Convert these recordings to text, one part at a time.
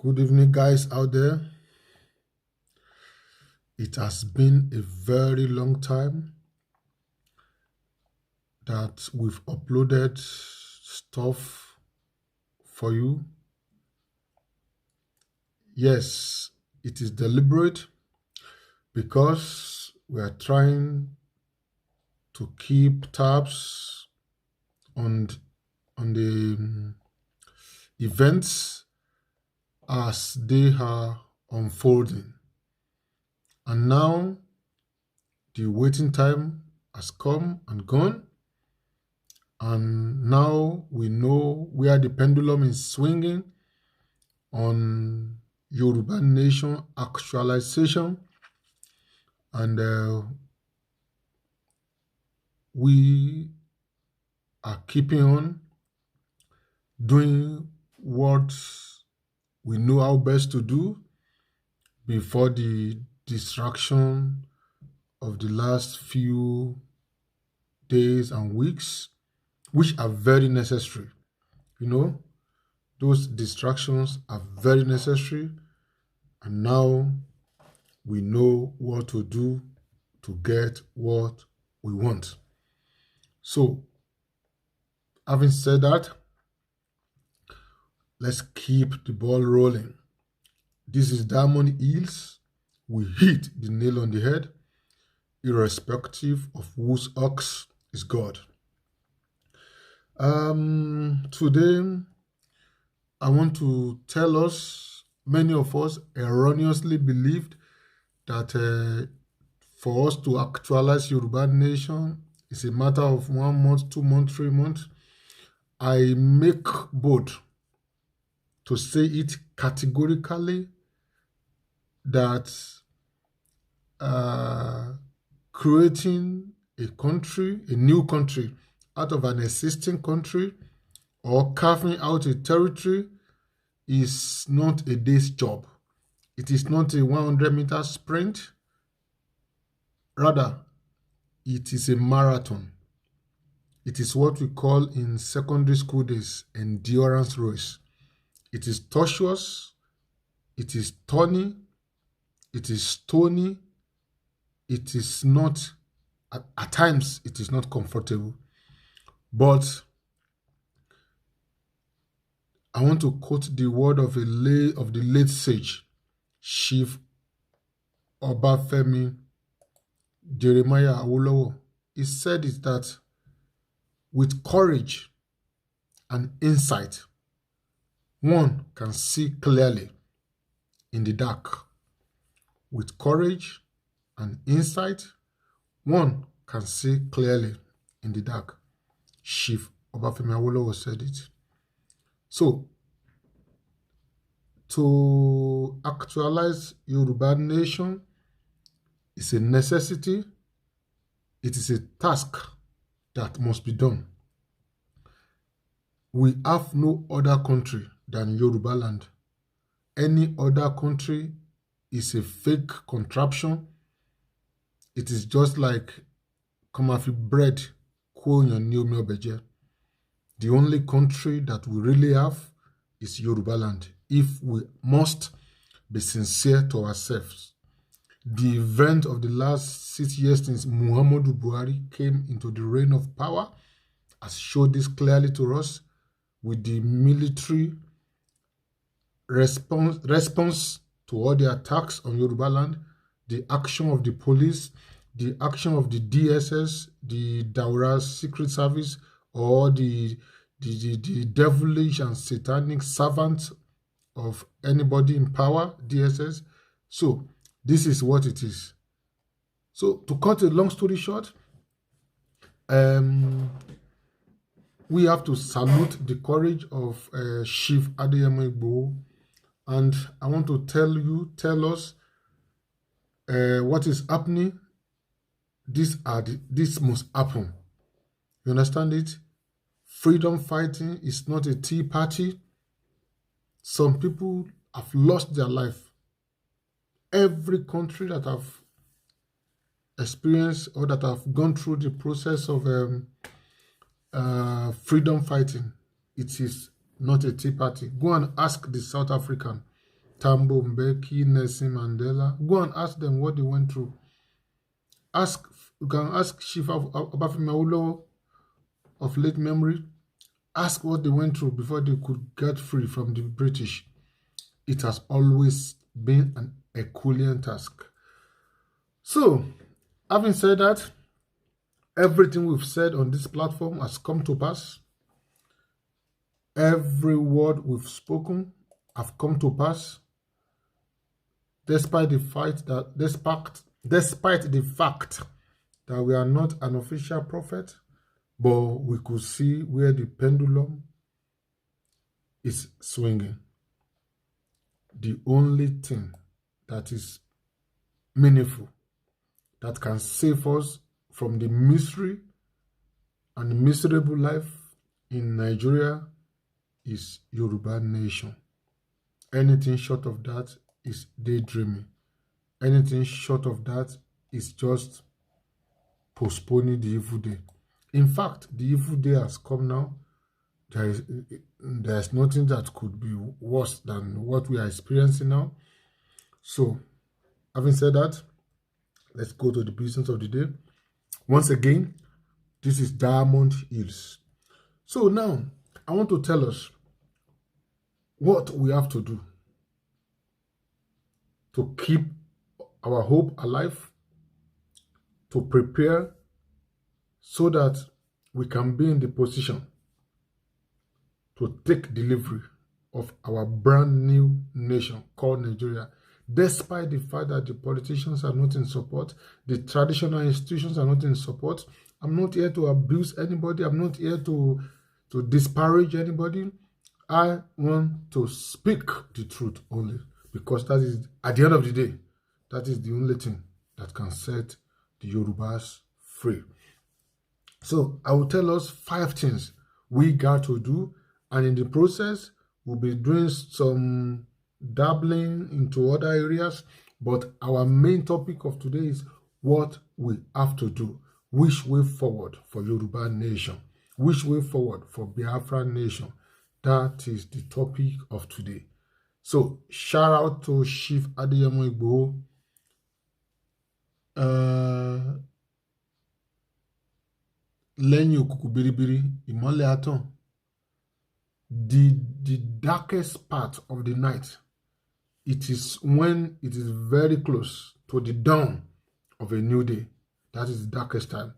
Good evening, guys out there. It has been a very long time that we've uploaded stuff for you. Yes, it is deliberate because we are trying to keep tabs on the events as they are unfolding. And now the waiting time has come and gone. And now we know where the pendulum is swinging on Yoruba nation actualization. And we are keeping on doing what we know how best to do before the distraction of the last few days and weeks, which are very necessary. Those distractions are very necessary, and now we know what to do to get what we want. So, having said that, let's keep the ball rolling. This is Diamond Hills. We hit the nail on the head, irrespective of whose ox is God. Today, I want to tell us, many of us erroneously believed that for us to actualize Yoruba nation, it's a matter of 1 month, 2 months, 3 months. I make bold to say it categorically that creating a country, a new country, out of an existing country or carving out a territory is not a day's job. It is not a 100-meter sprint. Rather, it is a marathon. It is what we call in secondary school days endurance race. It is tortuous, it is thorny, it is stony, it is not, at times, it is not comfortable. But I want to quote the word of the late sage, Chief Obafemi Jeremiah Awolowo. He said it that with courage and insight, one can see clearly in the dark. With courage and insight, one can see clearly in the dark. Chief Obafemi Awolowo said it. So, to actualize Yoruba nation is a necessity. It is a task that must be done. We have no other country than Yoruba land. Any other country is a fake contraption. It is just like Komafi bread, the only country that we really have is Yoruba land, if we must be sincere to ourselves. The event of the last 6 years since Muhammadu Buhari came into the reign of power has showed this clearly to us, with the military response to all the attacks on Yoruba land, the action of the police, the action of the DSS, the Daura Secret Service, or the devilish and satanic servants of anybody in power, DSS. So this is what it is. So to cut a long story short, we have to salute the courage of Chief Adeyemo Igboho, and I want to tell us what is happening. This must happen. You understand it? Freedom fighting is not a tea party. Some people have lost their life. Every country that have experienced or that have gone through the process of freedom fighting, it is not a tea party. Go and ask the South African Tambo Mbeki, Nelson Mandela. Go and ask them what they went through. You can ask Chief Obafemi Awolowo of late memory. Ask what they went through before they could get free from the British. It has always been an Herculean task. So, having said that, everything we've said on this platform has come to pass. Every word we've spoken have come to pass, despite the fact that we are not an official prophet, but we could see where the pendulum is swinging. The only thing that is meaningful, that can save us from the misery and miserable life in Nigeria, is Yoruba nation. Anything short of that is daydreaming. Anything short of that is just postponing the evil day. In fact, the evil day has come now. There's nothing that could be worse than what we are experiencing now. So, having said that, let's go to the business of the day. Once again, this is Diamond Hills. So now, I want to tell us what we have to do to keep our hope alive, to prepare so that we can be in the position to take delivery of our brand new nation called Nigeria, despite the fact that the politicians are not in support, the traditional institutions are not in support. I'm not here to abuse anybody. I'm not here to disparage anybody. I want to speak the truth only, because that is, at the end of the day, that is the only thing that can set the Yorubas free. So I will tell us 5 things we got to do, and in the process, we'll be doing some dabbling into other areas, but our main topic of today is what we have to do. Which way forward for Yoruba nation? Which way forward for Biafra nation? That is the topic of today. So, shout out to Chief Adeyemo Igboho. Lẹ́yìn òkùnkùn biribiri, ìmọ́lẹ̀ á tàn. The darkest part of the night, it is when it is very close to the dawn of a new day. That is the darkest time.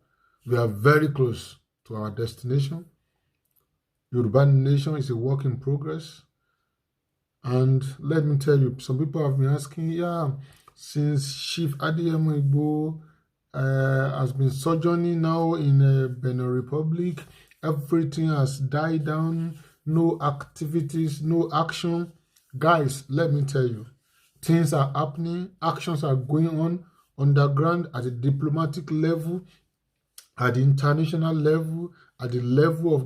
We are very close to our destination. Yoruba nation is a work in progress. And let me tell you, some people have been asking, since Chief Adeyemo Igboho has been sojourning now in Benin Republic, everything has died down, no activities, no action. Guys, let me tell you, things are happening, actions are going on underground at the diplomatic level, at the international level, at the level of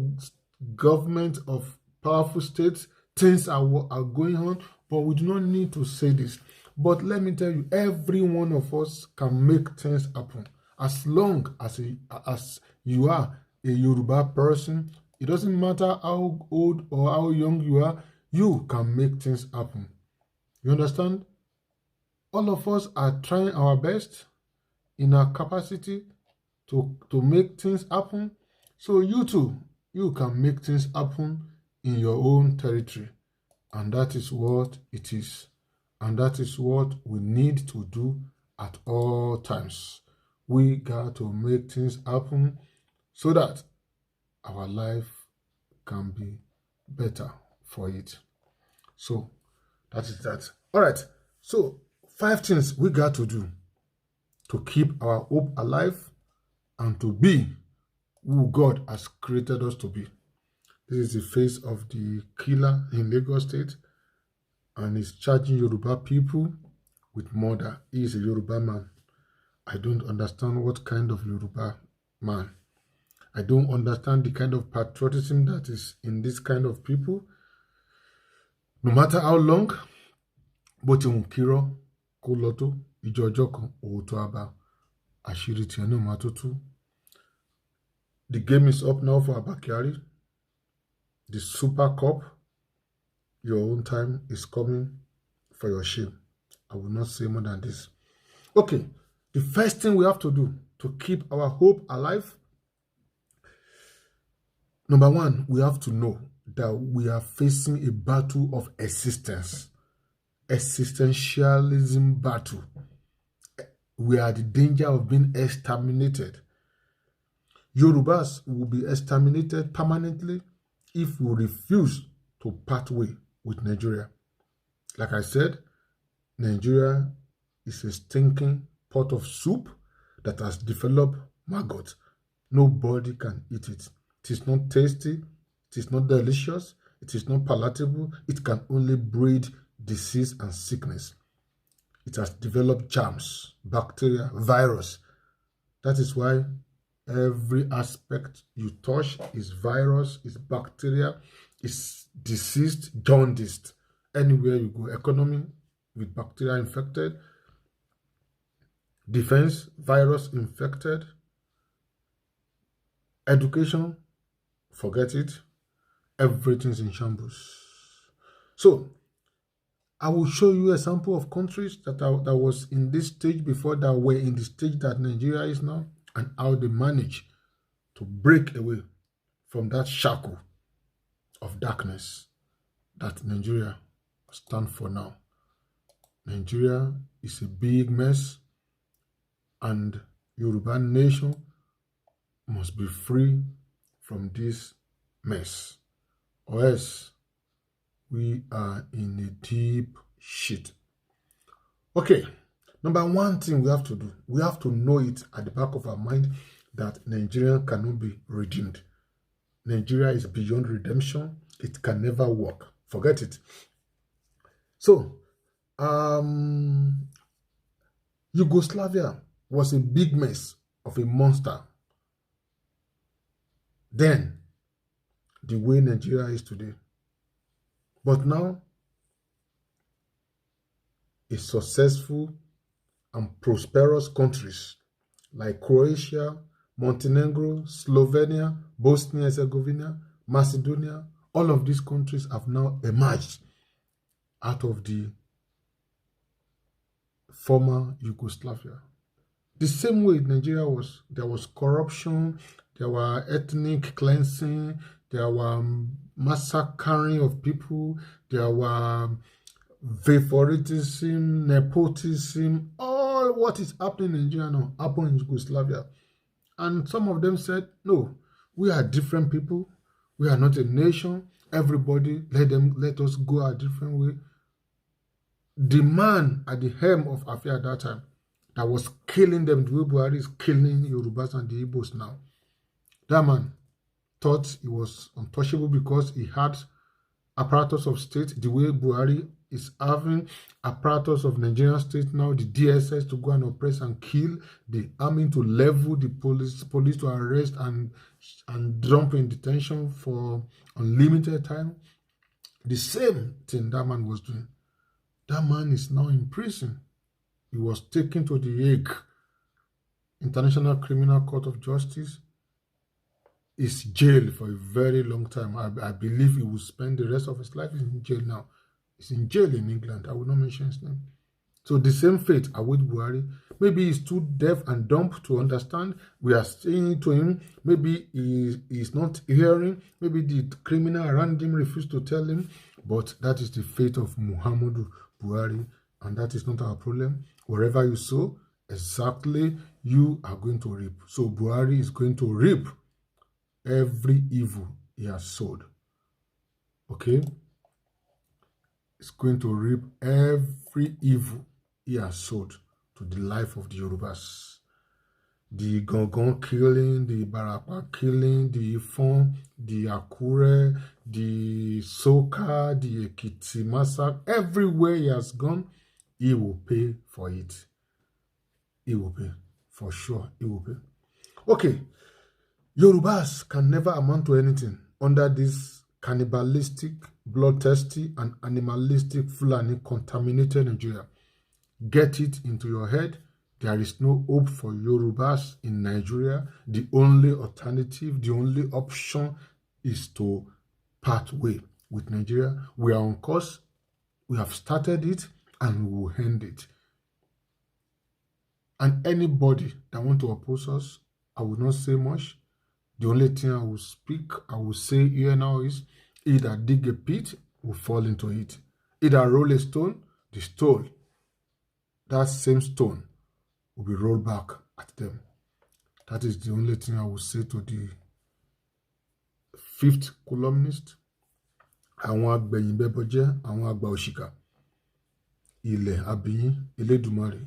government of powerful states. Things are going on, but we do not need to say this. But let me tell you, every one of us can make things happen. As long as you are a Yoruba person, it doesn't matter how old or how young you are, you can make things happen. You understand? All of us are trying our best in our capacity to make things happen. So you too, you can make things happen in your own territory. And that is what it is. And that is what we need to do at all times. We got to make things happen so that our life can be better for it. So that is that. All right. So 5 things we got to do to keep our hope alive and to be who God has created us to be. This is the face of the killer in Lagos State, and he's charging Yoruba people with murder. He is a Yoruba man. I don't understand what kind of Yoruba man. I don't understand the kind of patriotism that is in this kind of people. No matter how long, but in Kiro, Koloto, Ijojoko, Otoaba, Ashiritiano Matutu. The game is up now for Abakari. The Super Cup, your own time is coming. for your shame. I will not say more than this. Okay, the first thing we have to do to keep our hope alive, number one, we have to know that we are facing a battle of existence, existentialism battle. We are at the danger of being exterminated. Yorubas will be exterminated permanently if we refuse to part way with Nigeria. Like I said, Nigeria is a stinking pot of soup that has developed maggot. Nobody can eat it. It is not tasty. It is not delicious. It is not palatable. It can only breed disease and sickness. It has developed germs, bacteria, virus. That is why every aspect you touch is virus, is bacteria, is diseased, jaundiced. Anywhere you go, economy with bacteria infected, defense, virus infected, education, forget it, everything's in shambles. So, I will show you a sample of countries that was in this stage before, that were in the stage that Nigeria is now, and how they manage to break away from that shackle of darkness that Nigeria stands for now. Nigeria is a big mess, and Yoruba nation must be free from this mess, or else we are in a deep shit. Okay, number one thing we have to do, we have to know it at the back of our mind that Nigeria cannot be redeemed. Nigeria is beyond redemption. It can never work. Forget it. So, Yugoslavia was a big mess of a monster. Then, the way Nigeria is today. But now, a successful and prosperous countries like Croatia, Montenegro, Slovenia, Bosnia-Herzegovina, Macedonia, all of these countries have now emerged out of the former Yugoslavia. The same way Nigeria was, there was corruption, there were ethnic cleansing, there were massacring of people, there were favoritism, nepotism, all what is happening in Nigeria now happened in Yugoslavia. And some of them said, no, we are different people, we are not a nation, everybody let us go a different way. The man at the helm of Afia at that time that was killing them, the way Buhari is killing Yorubas and the Igbos now, that man thought he was untouchable because he had apparatus of state, the way Buhari is having apparatus of Nigerian state now, the DSS to go and oppress and kill, the army to level the police to arrest and dump in detention for unlimited time. The same thing that man was doing. That man is now in prison. He was taken to the Hague, International Criminal Court of Justice. Is jailed for a very long time. I believe he will spend the rest of his life in jail now. He's in jail in England. I will not mention his name. So the same fate awaits Buhari. Maybe he's too deaf and dumb to understand. We are saying to him, maybe he's not hearing. Maybe the criminal around him refused to tell him. But that is the fate of Muhammadu Buhari. And that is not our problem. Wherever you sow, exactly you are going to reap. So Buhari is going to reap every evil he has sowed. Okay? He's going to reap every evil he has sowed to the life of the Yorubas. The Gangan killing, the Barapa killing, the Ifon, the Akure, the Soka, the Ekiti massacre, everywhere he has gone, he will pay for it. He will pay. For sure, he will pay. Okay. Yorubas can never amount to anything under this cannibalistic, bloodthirsty, and animalistic Fulani contaminated Nigeria. Get it into your head. There is no hope for Yorubas in Nigeria. The only alternative, the only option is to part way with Nigeria. We are on course. We have started it. and we will end it. And anybody that want to oppose us, I will not say much. The only thing I will speak, I will say here now is, either dig a pit, will fall into it. Either roll a stone, the stone, that same stone, will be rolled back at them. That is the only thing I will say to the fifth columnist. Àwọn agbẹ̀yìnbẹ́bọjẹ́, àwọn àgbà òṣìkà, ilẹ̀ abiyín, Elédùmarè,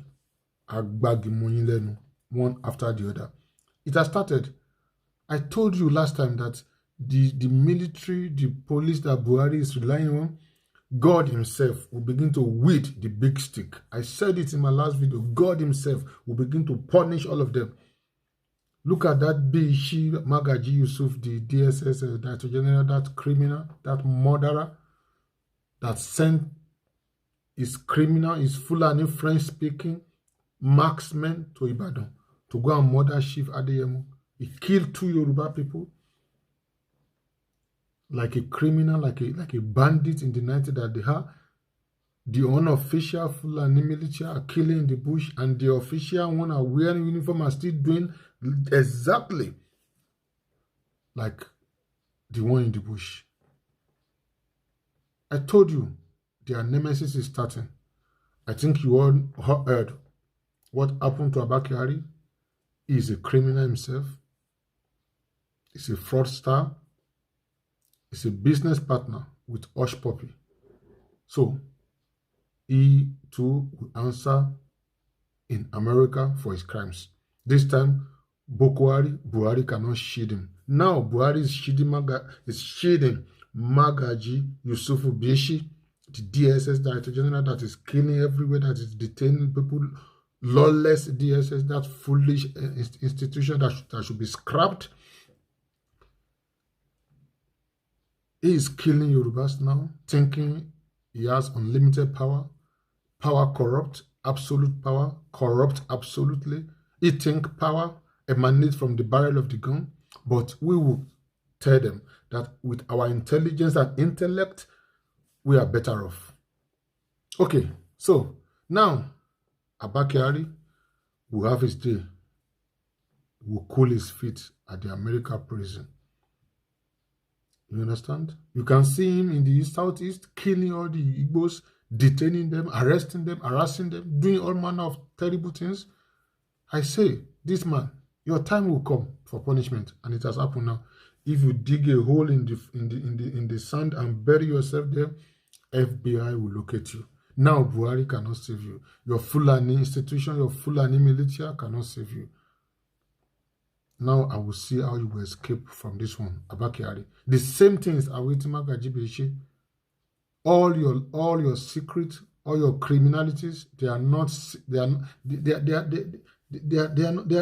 agbágimọyín lẹ́nu, one after the other. It has started. I told you last time that the military, the police that Buhari is relying on, God himself will begin to wield the big stick. I said it in my last video. God himself will begin to punish all of them. Look at that Bishi Magaji Yusuf, the DSS Director General, that criminal, that murderer, that sent his criminal, his Fulani French-speaking marksmen to Ibadan to go and murder Chief Adeyemo. He killed 2 Yoruba people like a criminal, like a bandit in the 90s that they have. The unofficial Fulani military are killing in the bush, and the official one are wearing uniform and still doing exactly like the one in the bush. I told you their nemesis is starting. I think you all heard what happened to Abakari. He is a criminal himself. He's a fraudster. He's a business partner with Hush Puppy. So he too will answer in America for his crimes. This time, Buhari cannot shield him. Now Buhari is shielding Magaji Yusufu Bishi, the DSS Director General that is killing everywhere, that is detaining people, lawless DSS, that foolish institution that should be scrapped. He is killing Yorubas now, thinking he has unlimited power. Power corrupt, absolute power, corrupt absolutely. He thinks power emanates from the barrel of the gun, but we will tell them that with our intelligence and intellect, we are better off. Okay, so now Abakari will have his day. Will cool his feet at the America prison. You understand? You can see him in the southeast killing all the Igbos, detaining them, arresting them, harassing them, doing all manner of terrible things. I say, this man, your time will come for punishment, and it has happened now. If you dig a hole in the sand and bury yourself there, FBI will locate you. Now Buhari cannot save you. Your Fulani institution, your Fulani militia cannot save you. Now I will see how you will escape from this one, Abakari. The same thing is awaiting Magaji Bishi. All your secrets, all your criminalities, they are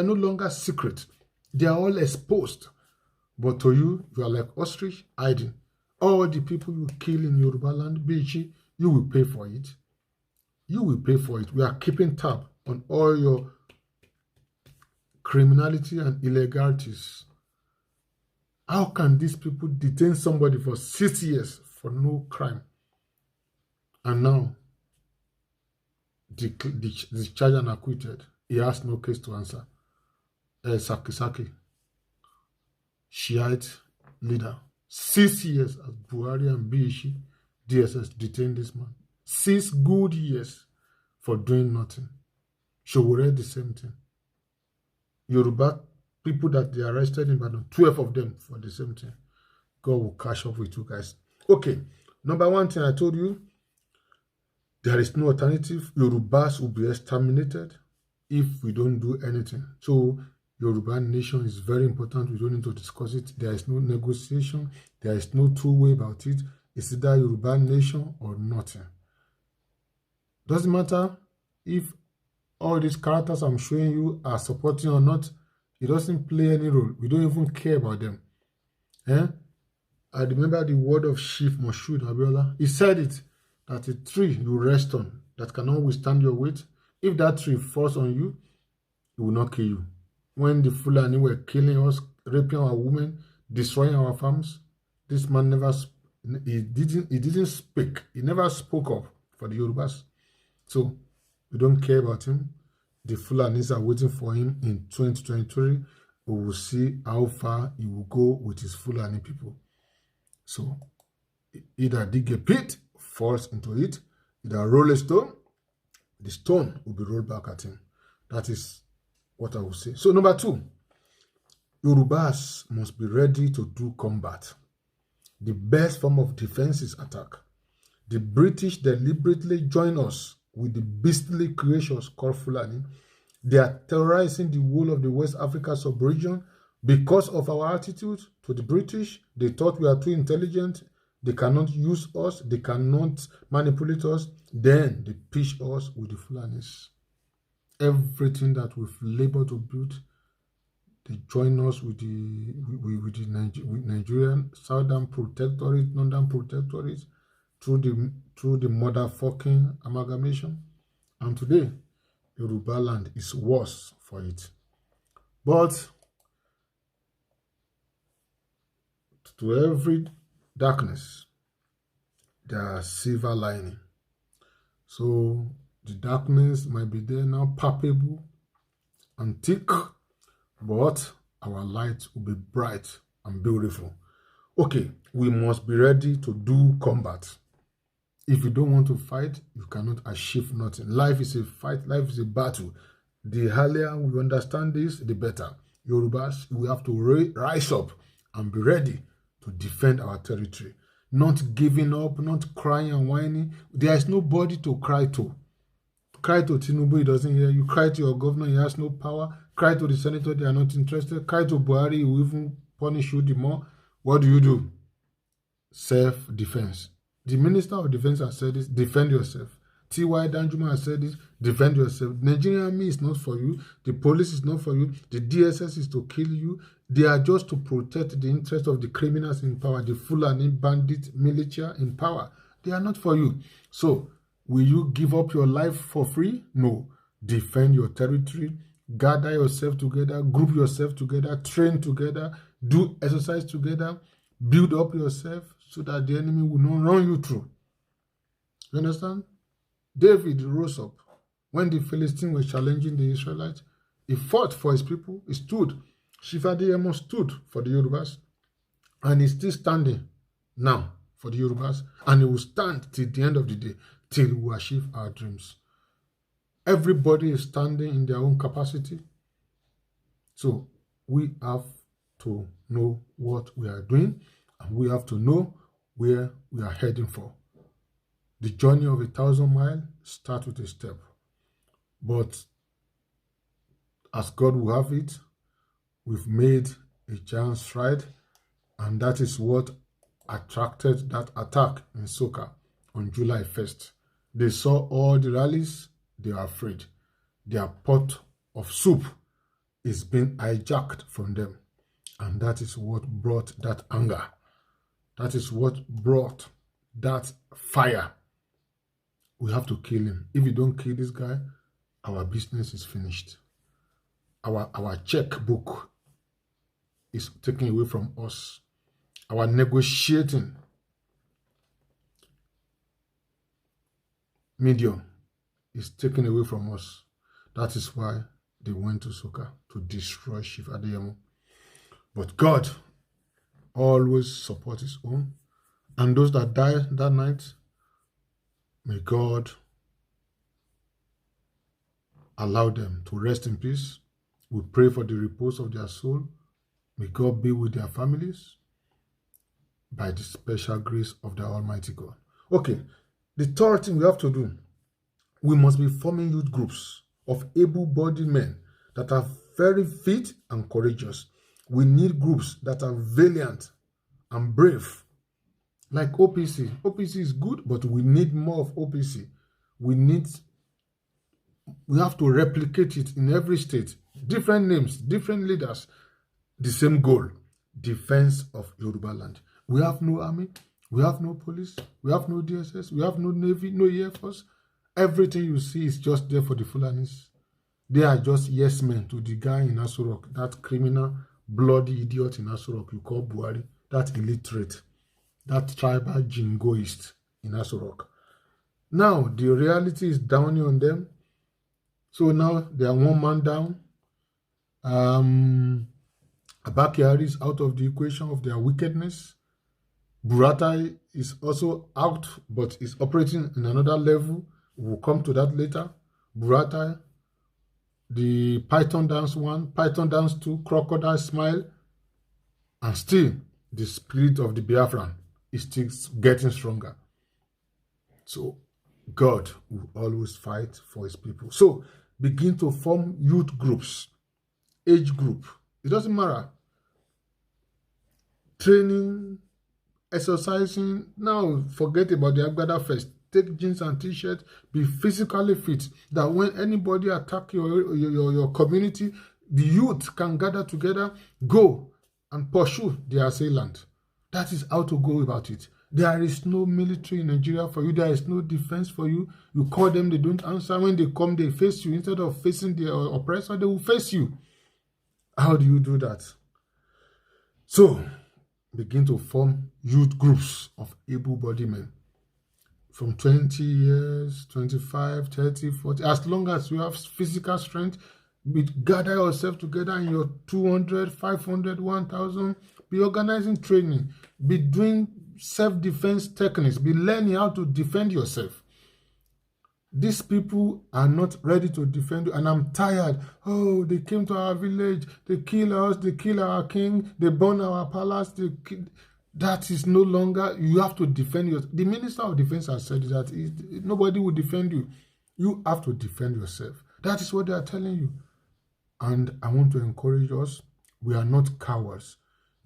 no longer secret. They are all exposed. But to you, you are like ostrich hiding. All the people you kill in Yoruba land, Bishi, you will pay for it. You will pay for it. We are keeping tab on all your criminality and illegalities. How can these people detain somebody for 6 years for no crime? And now, the charged and acquitted. He has no case to answer. Saki, Shiite leader. 6 years as Buhari and Bishi, DSS detained this man. 6 good years for doing nothing. Showore, the same thing. Yoruba people that they arrested in Badon, 12 of them for the same thing. God will catch up with you guys. Okay, number one thing I told you, there is no alternative. Yorubas will be exterminated if we don't do anything. So Yoruba nation is very important. We don't need to discuss it. There is no negotiation. There is no two-way about it. It's either Yoruba nation or nothing. Doesn't matter if all these characters I'm showing you are supporting or not. It doesn't play any role. We don't even care about them. I remember the word of Chief Moshood Abiola. He said it, that a tree you rest on that cannot withstand your weight, if that tree falls on you, it will not kill you. When the Fulani were killing us, raping our women, destroying our farms, this man he didn't speak. He never spoke up for the Yorubas. So we don't care about him. The Fulanis are waiting for him in 2023. We will see how far he will go with his Fulani people. So either dig a pit, falls into it, either roll a stone, the stone will be rolled back at him. That is what I will say. So number 2, Yorubas must be ready to do combat. The best form of defense is attack. The British deliberately join us with the beastly creatures called Fulani. They are terrorizing the whole of the West Africa sub-region because of our attitude to the British. They thought we are too intelligent. They cannot use us. They cannot manipulate us. Then they pitch us with the Fulanis. Everything that we've labored to build, they join us with the Nigerian Southern Protectorate, Northern Protectorate, through the motherfucking amalgamation. And today, Yoruba land is worse for it. But to every darkness, there are silver lining. So the darkness might be there now, palpable and thick, but our light will be bright and beautiful. Okay, we must be ready to do combat. If you don't want to fight, you cannot achieve nothing. Life is a fight. Life is a battle. The earlier we understand this, the better. Yorubas, we have to rise up and be ready to defend our territory. Not giving up, not crying and whining. There is nobody to cry to. Cry to Tinubu, he doesn't hear you. Cry to your governor, he has no power. Cry to the senator, they are not interested. Cry to Buhari, he will even punish you the more. What do? Self-defense. The Minister of Defense has said this, defend yourself. T.Y. Danjuma has said this, defend yourself. Nigerian army is not for you. The police is not for you. The DSS is to kill you. They are just to protect the interest of the criminals in power, the Fulani bandit militia in power. They are not for you. So, will you give up your life for free? No. Defend your territory. Gather yourself together. Group yourself together. Train together. Do exercise together. Build up yourself so that the enemy will not run you through. You understand? David rose up. When the Philistines were challenging the Israelites, he fought for his people. He stood. Shifadeyemo stood for the Yorubas. And he's still standing now for the Yorubas. And he will stand till the end of the day, till we achieve our dreams. Everybody is standing in their own capacity. So we have to know what we are doing, and we have to know where we are heading for. The journey of 1,000 miles starts with a step. But as God will have it, we've made a giant stride, and that is what attracted that attack in Soka on July 1st. They saw all the rallies, they are afraid. Their pot of soup is being hijacked from them. And that is what brought that anger. That is what brought that fire. We have to kill him. If you don't kill this guy, our business is finished. Our checkbook is taken away from us. Our negotiating medium is taken away from us. That is why they went to Soka, to destroy Shifadeyemo. But God always supports his own. And those that died that night, may God allow them to rest in peace. We pray for the repose of their soul. May God be with their families by the special grace of the Almighty God. Okay, the third thing we have to do, we must be forming youth groups of able-bodied men that are very fit and courageous. We need groups that are valiant and brave, like OPC. OPC is good, but we need more of OPC. We have to replicate it in every state. Different names, different leaders, the same goal, defense of Yoruba land. We have no army, we have no police, we have no DSS, we have no Navy, no Air Force. Everything you see is just there for the Fulanis. They are just yes men to the guy in Asurok, that criminal, bloody idiot in Asurok you call Buhari, that illiterate, that tribal jingoist in Asurok. Now, the reality is downing on them. So now they are one man down. Abakari is out of the equation of their wickedness. Buratai is also out, but is operating in another level. We'll come to that later. Buratai, the Python dance 1, Python dance 2, crocodile smile, and still the spirit of the Biafran is still getting stronger. So God will always fight for his people. So begin to form youth groups, age group. It doesn't matter. Training, exercising. Now forget about the Agbada first. Take jeans and t-shirt. Be physically fit. That when anybody attack your community, the youth can gather together, go and pursue the assailant. That is how to go about it. There is no military in Nigeria for you. There is no defense for you. You call them, they don't answer. When they come, they face you. Instead of facing the oppressor, they will face you. How do you do that? So, begin to form youth groups of able-bodied men. From 20 years, 25, 30, 40. As long as you have physical strength, gather yourself together in your 200, 500, 1,000. Be organizing training. Be doing self-defense techniques. Be learning how to defend yourself. These people are not ready to defend you, and I'm tired. Oh, they came to our village. They kill us. They kill our king. They burn our palace. That is no longer. You have to defend yourself. The Minister of Defense has said that nobody will defend you. You have to defend yourself. That is what they are telling you. And I want to encourage us. We are not cowards.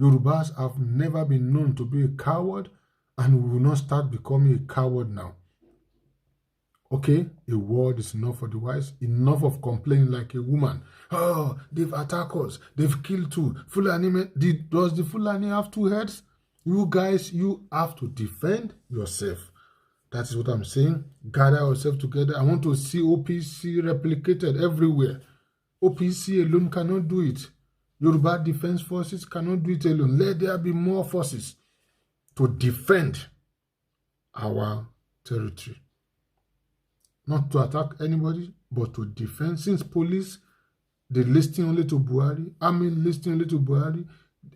Yorubas have never been known to be a coward, and we will not start becoming a coward now. Okay, a word is enough for the wise. Enough of complaining like a woman. Oh, they've attacked us. They've killed two. Fulani, does the Fulani have two heads? You guys, you have to defend yourself. That is what I'm saying. Gather yourself together. I want to see OPC replicated everywhere. OPC alone cannot do it. Yoruba Defense Forces cannot do it alone. Let there be more forces to defend our territory. Not to attack anybody, but to defend. Since police, they listen only to Buhari, army listen only to Buhari,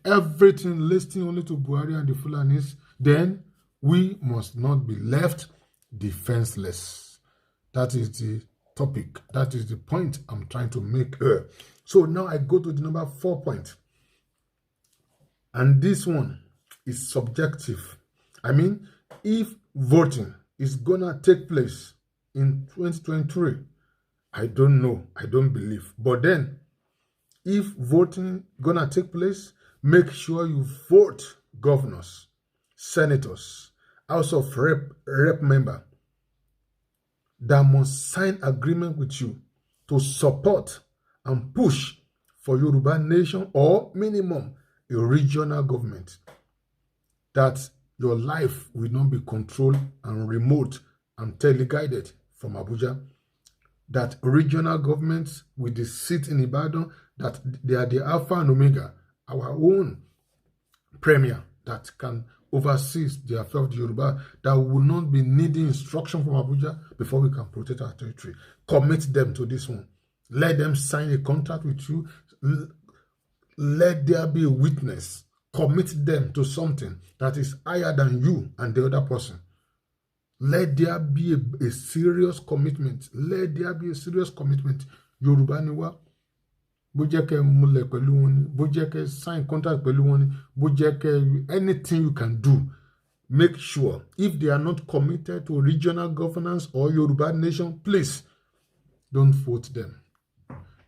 everything listening only to Buhari and the Fulanis, then we must not be left defenseless. That is the topic. That is the point I'm trying to make here. So now I go to the number 4 point. And this one is subjective. I mean, if voting is gonna take place in 2023, I don't know. I don't believe. But then, if voting gonna take place, make sure you vote governors, senators, House of Rep member that must sign agreement with you to support and push for Yoruba nation or minimum a regional government. That your life will not be controlled and remote and teleguided from Abuja. That regional governments with the seat in Ibadan, that they are the Alpha and Omega, our own premier that can oversee the affairs of the Yoruba, that will not be needing instruction from Abuja before we can protect our territory. Commit them to this one. Let them sign a contract with you. Let there be a witness. Commit them to something that is higher than you and the other person. Let there be a serious commitment. Let there be a serious commitment. Yoruba niwa. Bó jẹ́ kẹ́ múlẹ̀ pẹ̀lú wọn ni, bó jẹ́ kẹ́ sign contract pẹ̀lú wọn ni, bó jẹ́ kẹ́ anything you can do. Make sure if they are not committed to regional governance or Yoruba nation, please don't vote them.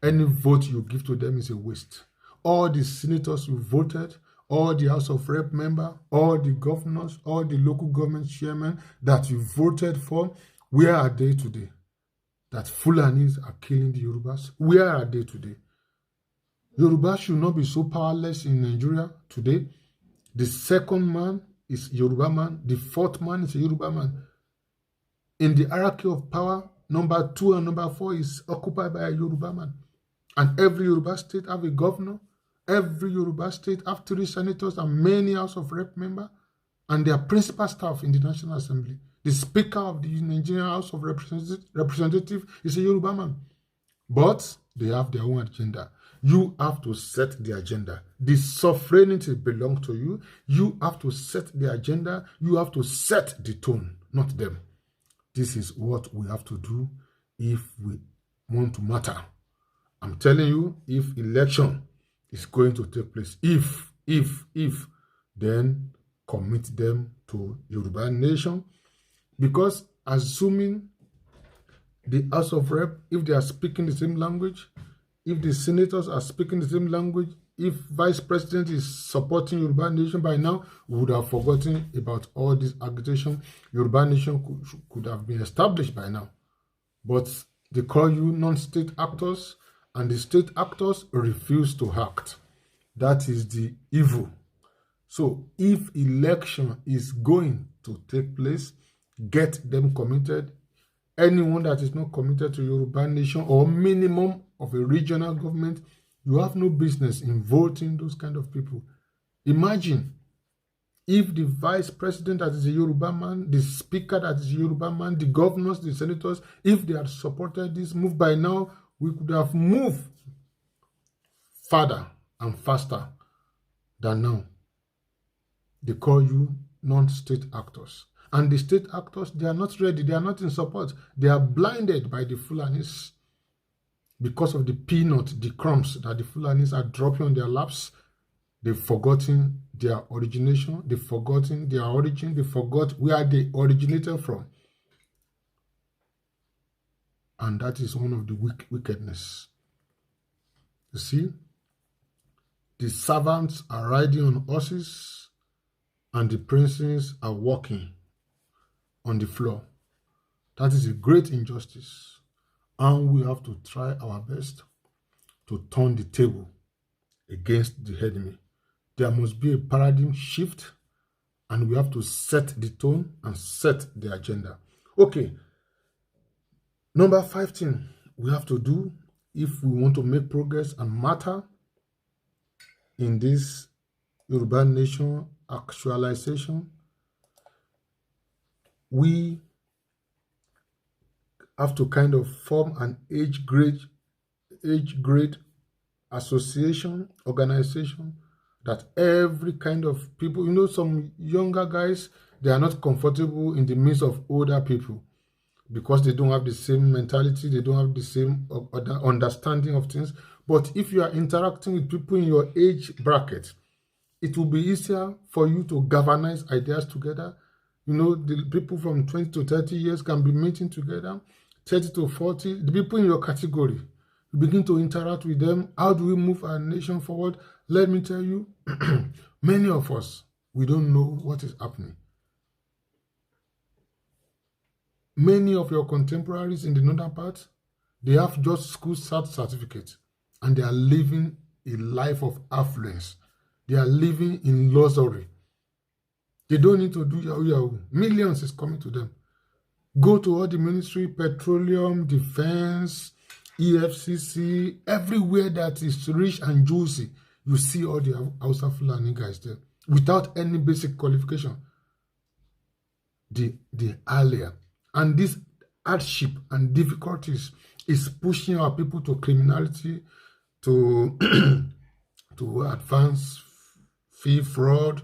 Any vote you give to them is a waste. All the senators you voted, all the House of Rep member, all the governors, all the local government chairmen that you voted for, where are they today? That Fulanis are killing the Yorubas. Where are they today? Yoruba should not be so powerless in Nigeria today. The second man is Yoruba man. The fourth man is a Yoruba man. In the hierarchy of power, number 2 and number 4 is occupied by a Yoruba man. And every Yoruba state have a governor. Every Yoruba state have 3 senators and many House of Rep members and their principal staff in the National Assembly. The Speaker of the Nigerian House of Representatives is a Yoruba man. But they have their own agenda. You have to set the agenda. The sovereignty belongs to you. You have to set the agenda. You have to set the tone, not them. This is what we have to do if we want to matter. I'm telling you, if election is going to take place, if, then commit them to Yoruba nation. Because assuming the House of Rep, if they are speaking the same language, if the senators are speaking the same language, if Vice President is supporting Yoruba Nation by now, we would have forgotten about all this agitation. Yoruba Nation could have been established by now. But they call you non-state actors, and the state actors refuse to act. That is the evil. So if election is going to take place, get them committed. Anyone that is not committed to Yoruba Nation or minimum of a regional government, you have no business in voting those kind of people. Imagine if the vice president that is a Yoruba man, the speaker that is a Yoruba man, the governors, the senators, if they had supported this move by now, we could have moved farther and faster than now. They call you non-state actors. And the state actors, they are not ready. They are not in support. They are blinded by the Fulanis because of the peanut, the crumbs that the Fulanis are dropping on their laps. They've forgotten their origination. They've forgotten their origin. They forgot where they originated from. And that is one of the wickedness. You see, the servants are riding on horses and the princes are walking on the floor. That is a great injustice. And we have to try our best to turn the table against the enemy. There must be a paradigm shift, and we have to set the tone and set the agenda. Okay. Number 15, we have to do if we want to make progress and matter in this Yoruba nation actualization. We have to kind of form an age grade association, organization, that every kind of people, some younger guys, they are not comfortable in the midst of older people because they don't have the same mentality, they don't have the same understanding of things. But if you are interacting with people in your age bracket, it will be easier for you to galvanize ideas together. The people from 20 to 30 years can be meeting together, 30 to 40. The people in your category, you begin to interact with them. How do we move our nation forward? Let me tell you, many of us, we don't know what is happening. Many of your contemporaries in the northern part, they have just school certificates, and they are living a life of affluence. They are living in luxury. They don't need to do yahoo. Millions is coming to them. Go to all the ministry, petroleum, defense, EFCC, everywhere that is rich and juicy. You see all the Hausa Fulani guys there without any basic qualification. The earlier. And this hardship and difficulties is pushing our people to criminality, to advance fee fraud,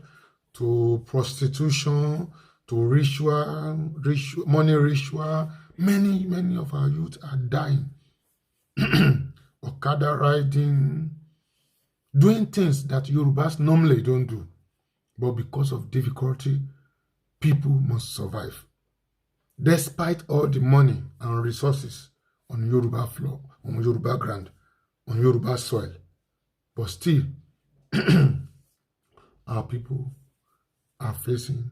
to prostitution, to ritual, money ritual. Many of our youth are dying. Okada riding, doing things that Yorubas normally don't do. But because of difficulty, people must survive. Despite all the money and resources on Yoruba floor, on Yoruba ground, on Yoruba soil. But still, our people are facing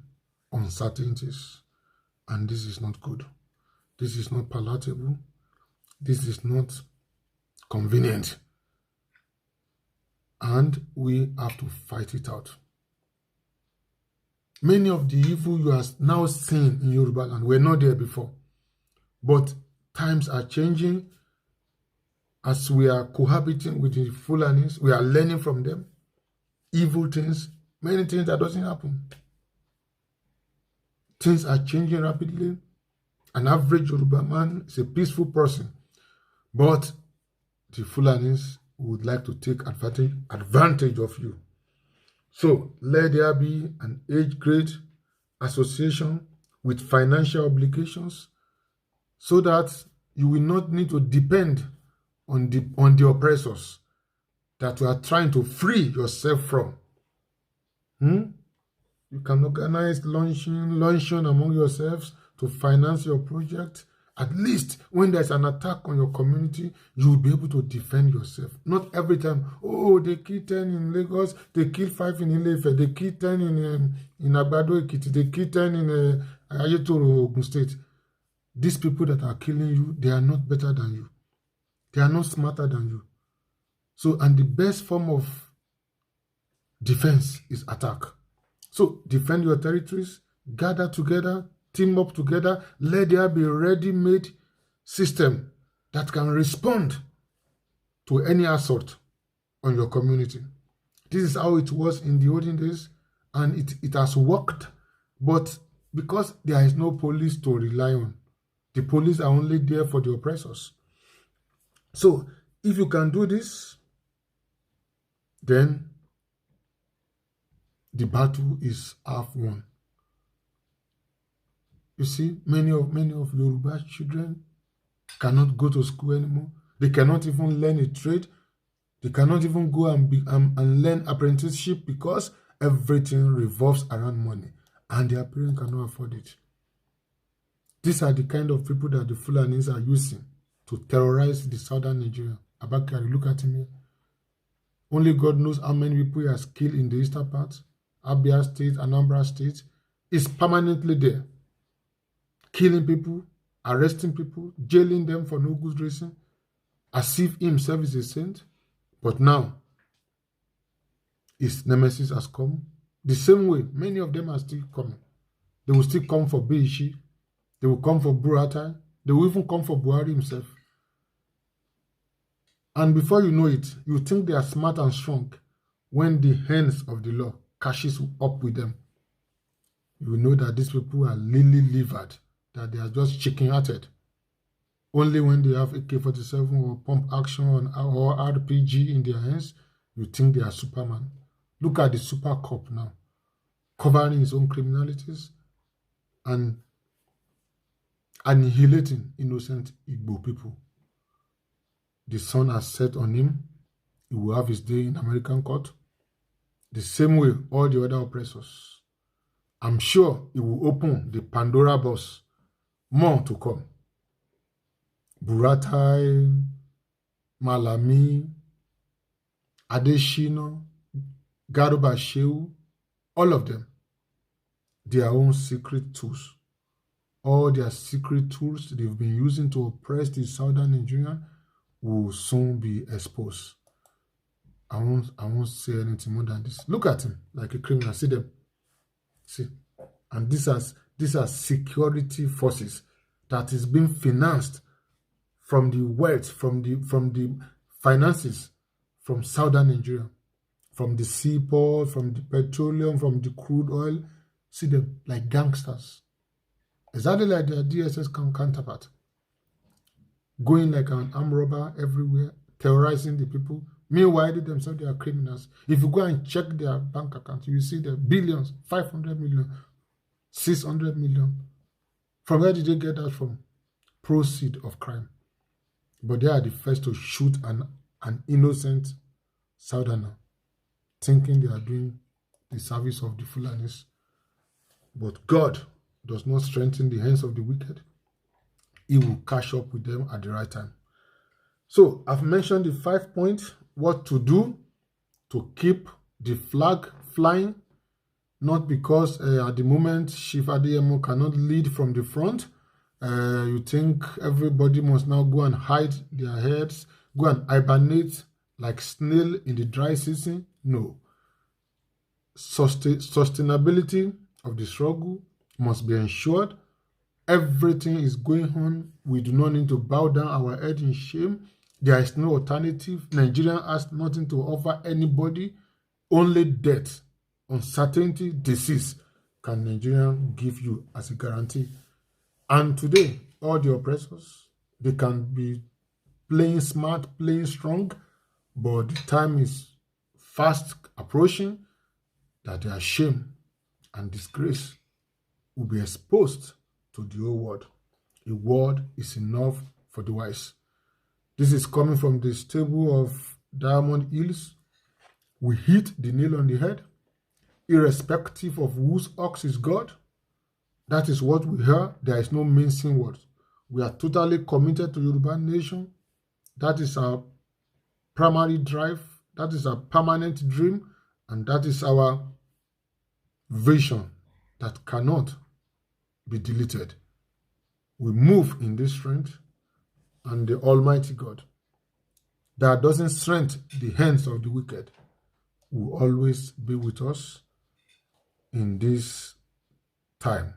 uncertainties, and this is not good. This is not palatable. This is not convenient. And we have to fight it out. Many of the evil you are now seeing in Yoruba land were not there before. But times are changing. As we are cohabiting with the Fulanis, we are learning from them. Evil things, many things that doesn't happen. Things are changing rapidly. An average Yoruba man is a peaceful person, but the Fulanis would like to take advantage of you. So let there be an age grade association with financial obligations so that you will not need to depend on the oppressors that you are trying to free yourself from. You can organize luncheon among yourselves to finance your project. At least when there's an attack on your community, you will be able to defend yourself. Not every time, oh, they kill 10 in Lagos, they kill 5 in Ile-Ife, they kill 10 in Agbado Ekiti, they kill 10 in Ayetoro, Ogun State. These people that are killing you, they are not better than you. They are not smarter than you. So, and the best form of defense is attack. So, defend your territories, gather together, team up together, let there be a ready-made system that can respond to any assault on your community. This is how it was in the olden days, and it has worked, but because there is no police to rely on, the police are only there for the oppressors. So, if you can do this, then the battle is half won. You see, many of Yoruba children cannot go to school anymore. They cannot even learn a trade. They cannot even go and learn apprenticeship because everything revolves around money, and their parents cannot afford it. These are the kind of people that the Fulanis are using to terrorize the southern Nigeria. Abakari, look at me. Only God knows how many people he has killed in the eastern part. Abia State, Anambra State is permanently there. Killing people, arresting people, jailing them for no good reason, as if he himself is a saint. But now, his nemesis has come. The same way, many of them are still coming. They will still come for Bishi. They will come for Buratai. They will even come for Buhari himself. And before you know it, you think they are smart and strong. When the hands of the law catches up with them, you will know that these people are lily-livered, that they are just chicken-hearted. Only when they have AK-47 or pump action or RPG in their hands, you think they are Superman. Look at the super cop now, covering his own criminalities and annihilating innocent Igbo people. The sun has set on him. He will have his day in American court. The same way all the other oppressors. I'm sure it will open the Pandora box. More to come. Buratai, Malami, Adeshino, Garuba Shehu, all of them, their own secret tools. All their secret tools they've been using to oppress the southern Nigeria will soon be exposed. I won't say anything more than this. Look at him like a criminal. See them. See. And these are security forces that is being financed from the wealth, from the finances from southern Nigeria, from the seaport, from the petroleum, from the crude oil. See them like gangsters. Exactly like their DSS counterpart. Going like an armed robber everywhere, terrorizing the people. Meanwhile, they themselves, they are criminals. If you go and check their bank account, you will see the billions, 500 million, 600 million. From where did they get that from? Proceed of crime. But they are the first to shoot an innocent southerner, thinking they are doing the service of the Fulanis. But God does not strengthen the hands of the wicked. He will catch up with them at the right time. So I've mentioned the 5 points, what to do to keep the flag flying, not because at the moment Chief Adeyemo cannot lead from the front. You think everybody must now go and hide their heads, go and hibernate like snail in the dry season? No. Sustainability of the struggle must be ensured. Everything is going on. We do not need to bow down our head in shame. There is no alternative. Nigeria has nothing to offer anybody, only death, uncertainty, disease. can Nigeria give you as a guarantee? And today, all the oppressors, they can be playing smart, playing strong, but the time is fast approaching that their shame and disgrace will be exposed to the whole world. A word is enough for the wise. This is coming from the stable of Diamond Hills. We hit the nail on the head, irrespective of whose ox is God. That is what we hear. There is no mincing words. We are totally committed to Yoruba nation. That is our primary drive. That is our permanent dream. And that is our vision that cannot be deleted. We move in this strength, and the Almighty God that doesn't strengthen the hands of the wicked will always be with us in this time.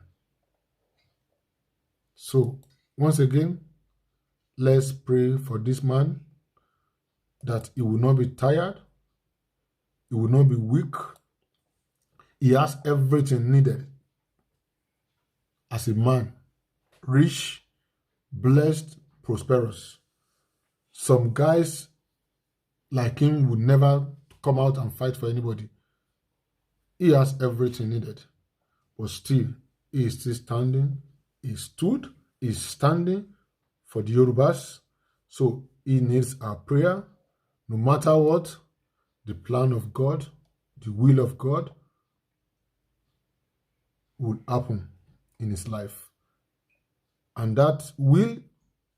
So, once again, let's pray for this man, that he will not be tired, he will not be weak. He has everything needed as a man, rich, blessed, prosperous. Some guys like him would never come out and fight for anybody. He has everything needed, but still, he is still standing. He stood, he is standing for the Yorubas. So he needs our prayer. No matter what, the plan of God, the will of God will happen in his life. And that will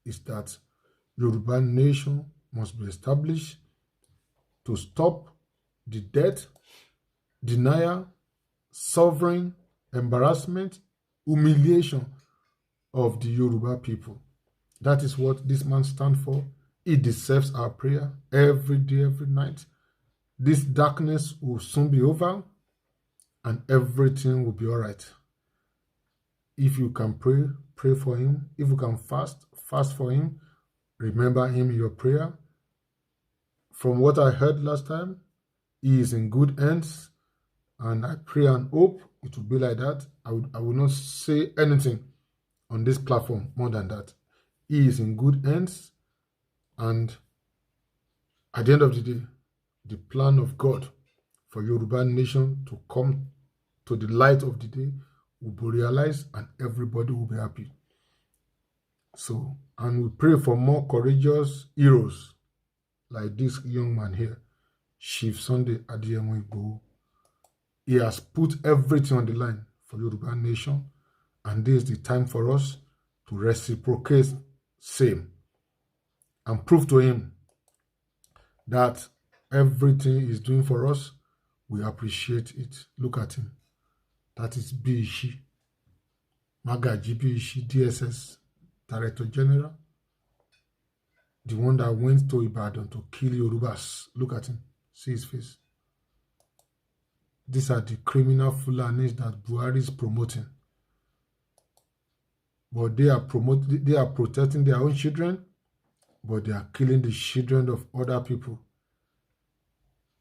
is that Yoruba nation must be established to stop the death, denial, sovereign embarrassment, humiliation of the Yoruba people. That is what this man stands for. He deserves our prayer every day, every night. This darkness will soon be over and everything will be all right. If you can pray, pray for him. If you can fast, fast for him. Remember him in your prayer. From what I heard last time, he is in good hands, and I pray and hope it will be like that. I will not say anything on this platform more than that. He is in good hands, and at the end of the day, the plan of God for Yoruba nation to come to the light of the day will be realized, and everybody will be happy. So, and we pray for more courageous heroes like this young man here, Chief Sunday Adeyemo Igboho. He has put everything on the line for Yoruba nation, and this is the time for us to reciprocate same and prove to him that everything he's doing for us, we appreciate it. Look at him. That is Bishi, Magaji Bishi, DSS Director General, the one that went to Ibadan to kill Yorubas. Look at him. See his face. These are the criminal Fulanis that Buhari is promoting. But they are protecting their own children, but they are killing the children of other people.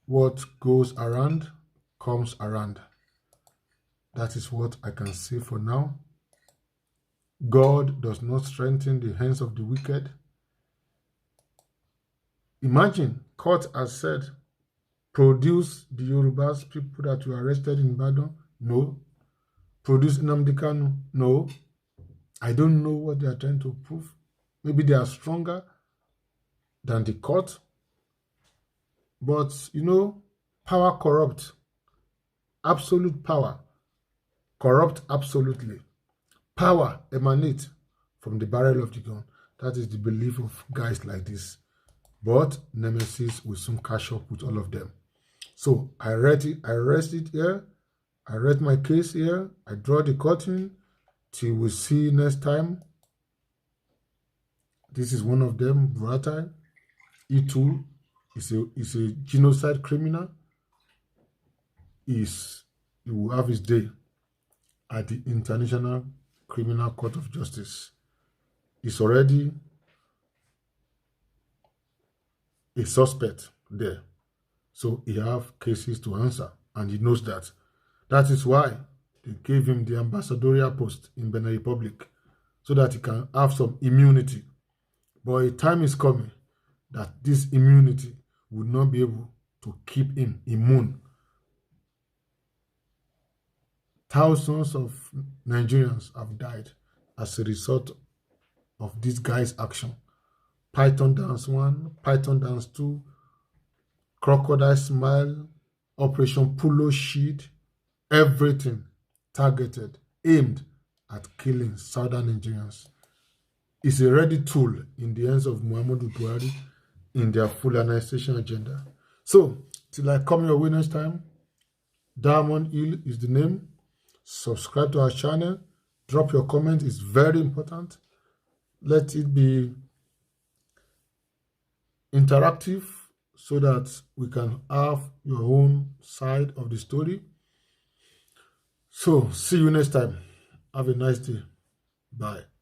What goes around comes around. That is what I can say for now. God does not strengthen the hands of the wicked. Imagine, court has said, produce the Yorubas people that were arrested in Ibadan. No. Produce Nnamdi Kanu. No. I don't know what they are trying to prove. Maybe they are stronger than the court. But, you know, power corrupts. Absolute power corrupt absolutely. Power emanates from the barrel of the gun. That is the belief of guys like this. But Nemesis will soon catch up with all of them. So I rest it here. I read my case here. I draw the curtain till we see next time. This is one of them, Buratai. He too is a genocide criminal. He will have his day at the International Criminal Court of Justice. He's already a suspect there. So he have cases to answer, and he knows that. That is why they gave him the ambassadorial post in Benin Republic so that he can have some immunity. But a time is coming that this immunity would not be able to keep him immune. Thousands of Nigerians have died as a result of this guy's action. Python Dance 1, Python Dance 2, Crocodile Smile, Operation Polo Sheet, everything targeted, aimed at killing Southern Nigerians. It's a ready tool in the hands of Muhammadu Buhari in their Fulanization agenda. So, till I come your way next time, Diamond Hill is the name. Subscribe to our channel. Drop your comment. It's very important. Let it be interactive so that we can have your own side of the story. So, see you next time. Have a nice day. Bye.